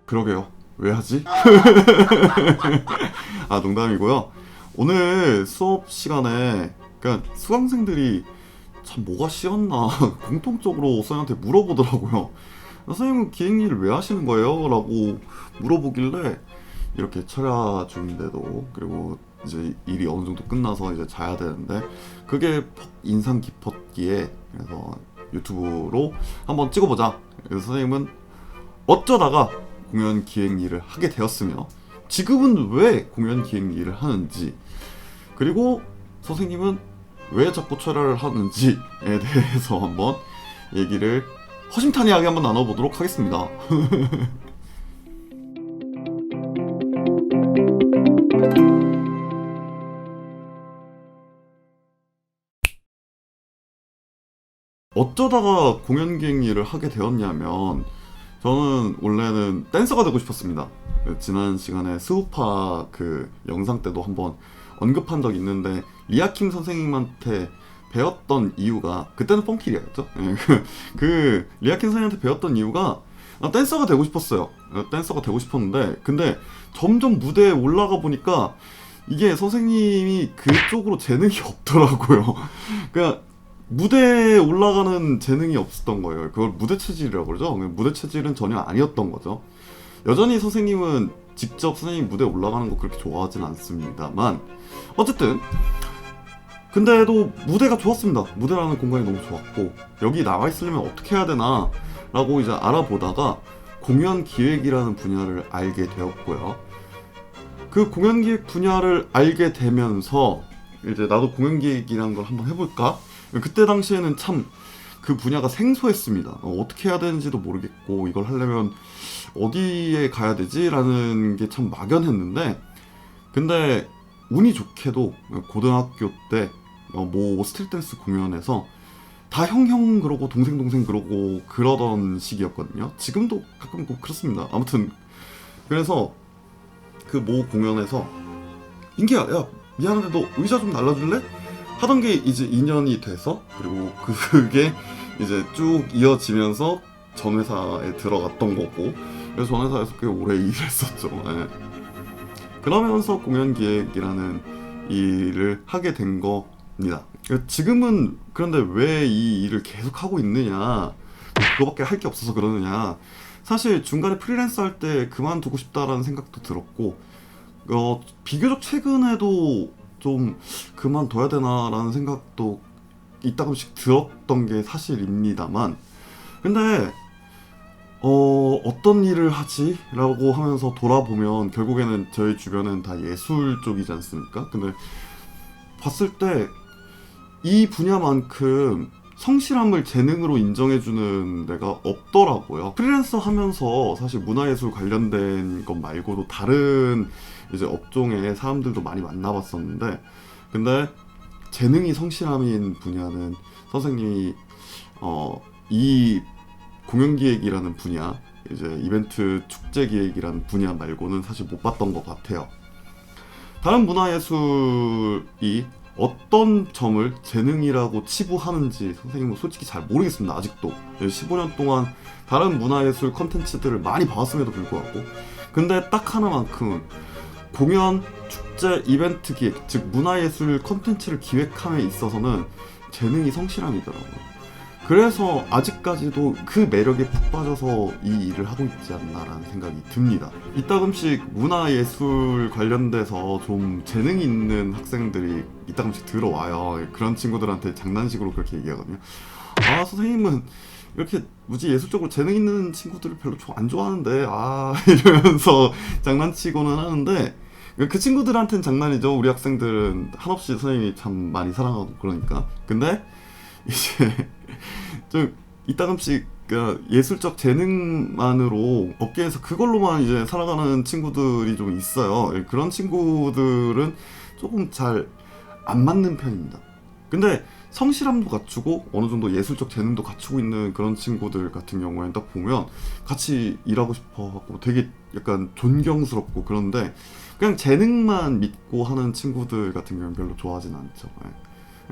그러게요. 왜 하지? 아, 농담이고요. 오늘 수업 시간에 그러니까 수강생들이 참 뭐가 싫었나 공통적으로 선생님한테 물어보더라고요. 선생님은 기행일을 왜 하시는 거예요? 라고 물어보길래 이렇게 철야 중인데도, 그리고 이제 일이 어느 정도 끝나서 이제 자야 되는데 그게 인상 깊었기에 그래서 유튜브로 한번 찍어보자. 그래서 선생님은 어쩌다가 공연 기획 일을 하게 되었으며 지금은 왜 공연 기획 일을 하는지, 그리고 선생님은 왜 자꾸 철야를 하는지에 대해서 한번 얘기를 허심탄회하게 한번 나눠보도록 하겠습니다. 어쩌다가 공연 기획 일을 하게 되었냐면, 저는 원래는 댄서가 되고 싶었습니다. 지난 시간에 스우파 그 영상 때도 한번 언급한 적 있는데, 리아킴 선생님한테 배웠던 이유가, 그때는 펑키리였죠. 그 리아킴 선생님한테 배웠던 이유가 댄서가 되고 싶었어요. 댄서가 되고 싶었는데, 근데 점점 무대에 올라가 보니까 이게 선생님이 그쪽으로 재능이 없더라고요. 그러니까 무대에 올라가는 재능이 없었던 거예요. 그걸 무대 체질이라고 그러죠. 무대 체질은 전혀 아니었던 거죠. 여전히 선생님은 직접 선생님 무대에 올라가는 거 그렇게 좋아하진 않습니다만, 어쨌든 근데도 무대가 좋았습니다. 무대라는 공간이 너무 좋았고, 여기 나와 있으려면 어떻게 해야 되나 라고 이제 알아보다가 공연 기획이라는 분야를 알게 되었고요. 그 공연 기획 분야를 알게 되면서 이제 나도 공연 기획이라는 걸 한번 해볼까? 그때 당시에는 참 그 분야가 생소했습니다. 어떻게 해야 되는지도 모르겠고, 이걸 하려면 어디에 가야 되지? 라는 게 참 막연했는데, 근데 운이 좋게도 고등학교 때 뭐 스트릿 댄스 공연에서 다 형형 그러고 동생 그러고 그러던 시기였거든요. 지금도 가끔 꼭 그렇습니다. 아무튼 그래서 그 모 공연에서 인기야, 야 미안한데 너 의자 좀 날라줄래? 하던 게 이제 2년이 돼서, 그리고 그게 이제 쭉 이어지면서 전 회사에 들어갔던 거고, 그래서 전 회사에서 꽤 오래 일했었죠. 네. 그러면서 공연 기획이라는 일을 하게 된 겁니다. 지금은 그런데 왜 이 일을 계속 하고 있느냐, 그거밖에 할 게 없어서 그러느냐, 사실 중간에 프리랜서 할 때 그만두고 싶다라는 생각도 들었고, 비교적 최근에도 좀 그만둬야 되나라는 생각도 이따금씩 들었던 게 사실입니다만, 근데 어떤 일을 하지? 라고 하면서 돌아보면 결국에는 저희 주변은 다 예술 쪽이지 않습니까? 근데 봤을 때 이 분야만큼 성실함을 재능으로 인정해주는 데가 없더라고요. 프리랜서 하면서 사실 문화예술 관련된 것 말고도 다른 이제 업종의 사람들도 많이 만나봤었는데, 근데 재능이 성실함인 분야는 선생님이 이 공연기획이라는 분야, 이제 이벤트 축제기획이라는 분야 말고는 사실 못 봤던 것 같아요. 다른 문화예술이 어떤 점을 재능이라고 치부하는지 선생님은 솔직히 잘 모르겠습니다. 아직도 15년 동안 다른 문화예술 컨텐츠들을 많이 봐왔음에도 불구하고, 근데 딱 하나만큼은 공연, 축제, 이벤트 기획, 즉 문화예술 컨텐츠를 기획함에 있어서는 재능이 성실함이더라고요. 그래서 아직까지도 그 매력에 푹 빠져서 이 일을 하고 있지 않나라는 생각이 듭니다. 이따금씩 문화예술 관련돼서 좀 재능이 있는 학생들이 이따금씩 들어와요. 그런 친구들한테 장난식으로 그렇게 얘기하거든요. 아, 선생님은 이렇게 무지 예술적으로 재능 있는 친구들을 별로 안 좋아하는데, 이러면서 장난치고는 하는데, 그 친구들한테는 장난이죠. 우리 학생들은 한없이 선생님이 참 많이 사랑하고 그러니까. 근데 이제 좀 이따금씩 예술적 재능만으로 업계에서 그걸로만 이제 살아가는 친구들이 좀 있어요. 그런 친구들은 조금 잘 안 맞는 편입니다. 근데 성실함도 갖추고 어느 정도 예술적 재능도 갖추고 있는 그런 친구들 같은 경우에는 딱 보면 같이 일하고 싶어 하고 되게 약간 존경스럽고, 그런데 그냥 재능만 믿고 하는 친구들 같은 경우는 별로 좋아하진 않죠.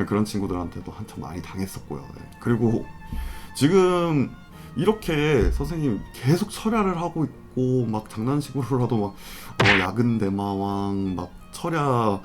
그런 친구들한테도 한참 많이 당했었고요. 그리고 지금 이렇게 선생님 계속 철야를 하고 있고 막 장난식으로라도 막 야근 대마왕 막 철야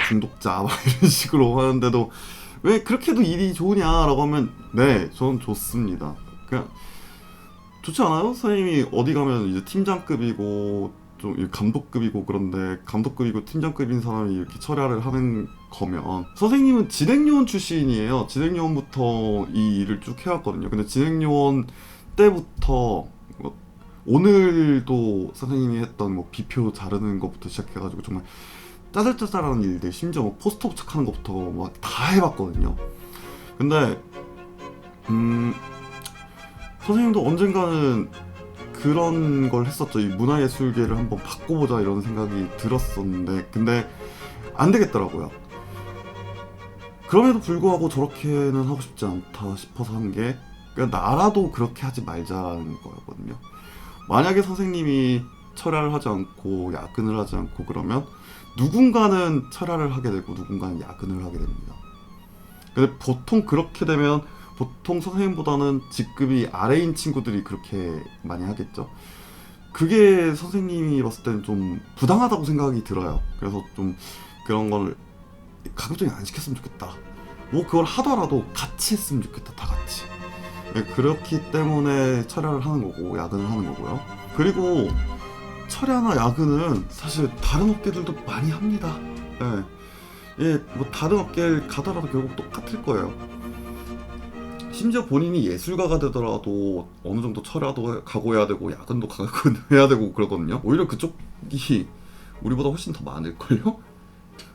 중독자 막 이런 식으로 하는데도 왜 그렇게도 일이 좋으냐라고 하면 네, 저는 좋습니다. 그냥 좋지 않아요? 선생님이 어디 가면 이제 팀장급이고 좀 감독급이고 그런데 감독급이고 팀장급인 사람이 이렇게 철야를 하는 거면 선생님은 진행요원 출신이에요. 진행요원부터 이 일을 쭉 해왔거든요. 근데 진행요원 때부터 뭐 오늘도 선생님이 했던 뭐 비표 자르는 것부터 시작해가지고 정말 짜잘짜잘한 일들, 심지어 뭐 포스터 부착하는 것부터 막 다 해봤거든요. 근데 선생님도 언젠가는 그런 걸 했었죠. 이 문화예술계를 한번 바꿔보자 이런 생각이 들었었는데 근데 안 되겠더라고요. 그럼에도 불구하고 저렇게는 하고 싶지 않다 싶어서 한 게 그러니까 나라도 그렇게 하지 말자는 거였거든요. 만약에 선생님이 철야를 하지 않고 야근을 하지 않고 그러면 누군가는 철야를 하게 되고 누군가는 야근을 하게 됩니다. 근데 보통 그렇게 되면 보통 선생님보다는 직급이 아래인 친구들이 그렇게 많이 하겠죠. 그게 선생님이 봤을 때는 좀 부당하다고 생각이 들어요. 그래서 좀 그런 걸 가급적이 안 시켰으면 좋겠다. 뭐 그걸 하더라도 같이 했으면 좋겠다. 다 같이. 네, 그렇기 때문에 철야를 하는 거고 야근을 하는 거고요. 그리고 철야나 야근은 사실 다른 업계들도 많이 합니다. 네. 예, 뭐 다른 업계를 가더라도 결국 똑같을 거예요. 심지어 본인이 예술가가 되더라도 어느 정도 철야도 각오해야 되고 야근도 각오해야 되고 그러거든요. 오히려 그쪽이 우리보다 훨씬 더 많을걸요?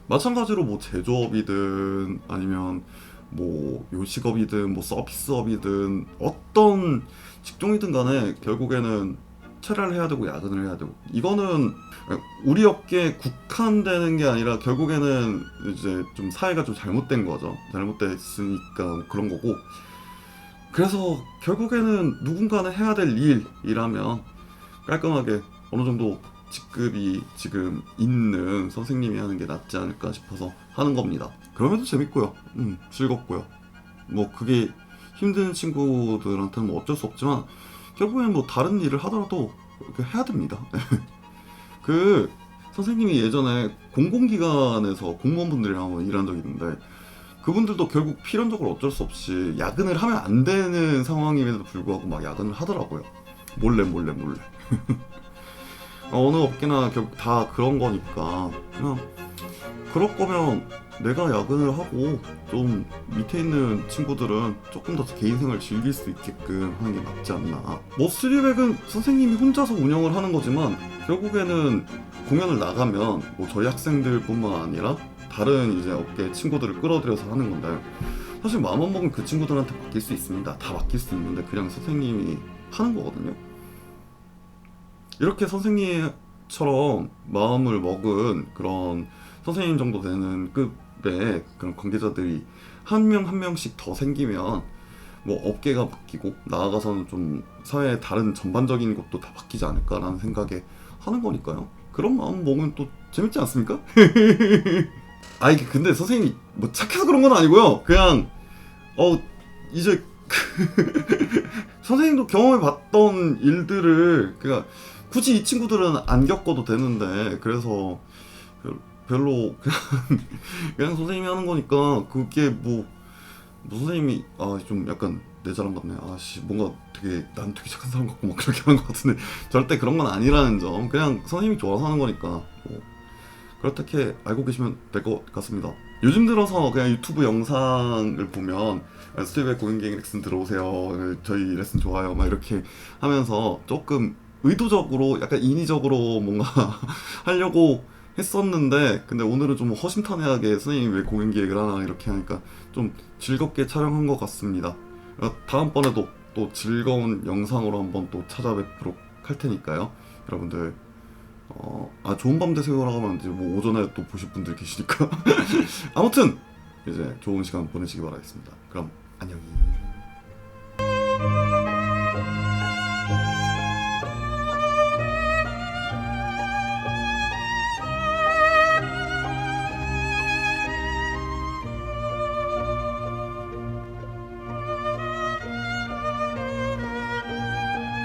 마찬가지로 뭐 제조업이든 아니면 뭐 요식업이든 뭐 서비스업이든 어떤 직종이든 간에 결국에는 철야를 해야 되고 야근을 해야 되고 이거는 우리 업계에 국한되는 게 아니라 결국에는 이제 좀 사회가 좀 잘못된 거죠. 잘못됐으니까 그런 거고 그래서 결국에는 누군가는 해야 될 일이라면 깔끔하게 어느 정도 직급이 지금 있는 선생님이 하는 게 낫지 않을까 싶어서 하는 겁니다. 그러면도 재밌고요. 즐겁고요. 뭐 그게 힘든 친구들한테는 뭐 어쩔 수 없지만 결국엔 뭐 다른 일을 하더라도 해야 됩니다. 그 선생님이 예전에 공공기관에서 공무원분들이랑 일한 적이 있는데 그분들도 결국 필연적으로 어쩔 수 없이 야근을 하면 안 되는 상황임에도 불구하고 막 야근을 하더라고요. 몰래. 어느 업계나 결국 다 그런 거니까 그냥 그럴 거면 내가 야근을 하고 좀 밑에 있는 친구들은 조금 더 개인 생활을 즐길 수 있게끔 하는 게 맞지 않나. 뭐 스리백은 선생님이 혼자서 운영을 하는 거지만 결국에는 공연을 나가면 뭐 저희 학생들뿐만 아니라 다른 이제 업계 친구들을 끌어들여서 하는 건데 사실 마음만 먹으면 그 친구들한테 맡길 수 있습니다. 다 맡길 수 있는데 그냥 선생님이 하는 거거든요. 이렇게 선생님처럼 마음을 먹은 그런 선생님 정도 되는 급의 그런 관계자들이 한 명 한 명씩 더 생기면 뭐 업계가 바뀌고 나아가서는 좀 사회의 다른 전반적인 것도 다 바뀌지 않을까라는 생각에 하는 거니까요. 그런 마음 먹으면 또 재밌지 않습니까? 이게 근데 선생님이 뭐 착해서 그런 건 아니고요. 그냥 이제 선생님도 경험해봤던 일들을 그러니까 굳이 이 친구들은 안 겪어도 되는데 그래서 별로 그냥 선생님이 하는 거니까 그게 뭐 선생님이 좀 약간 내 자랑 같네. 뭔가 난 되게 착한 사람 같고 막 그렇게 하는 것 같은데 절대 그런 건 아니라는 점. 그냥 선생님이 좋아서 하는 거니까 뭐 그렇게 알고 계시면 될 것 같습니다. 요즘 들어서 그냥 유튜브 영상을 보면 스티브의 고인기행 레슨 들어오세요. 저희 레슨 좋아요. 막 이렇게 하면서 조금 의도적으로 약간 인위적으로 뭔가 하려고 했었는데 근데 오늘은 좀 허심탄회하게 선생님이 왜 공연기획을 하나 이렇게 하니까 좀 즐겁게 촬영한 것 같습니다. 다음번에도 또 즐거운 영상으로 한번 또 찾아뵙도록 할 테니까요. 여러분들 좋은 밤 되세요라고 하면 이제 뭐 오전에 또 보실 분들 계시니까 아무튼 이제 좋은 시간 보내시기 바라겠습니다. 그럼 안녕히.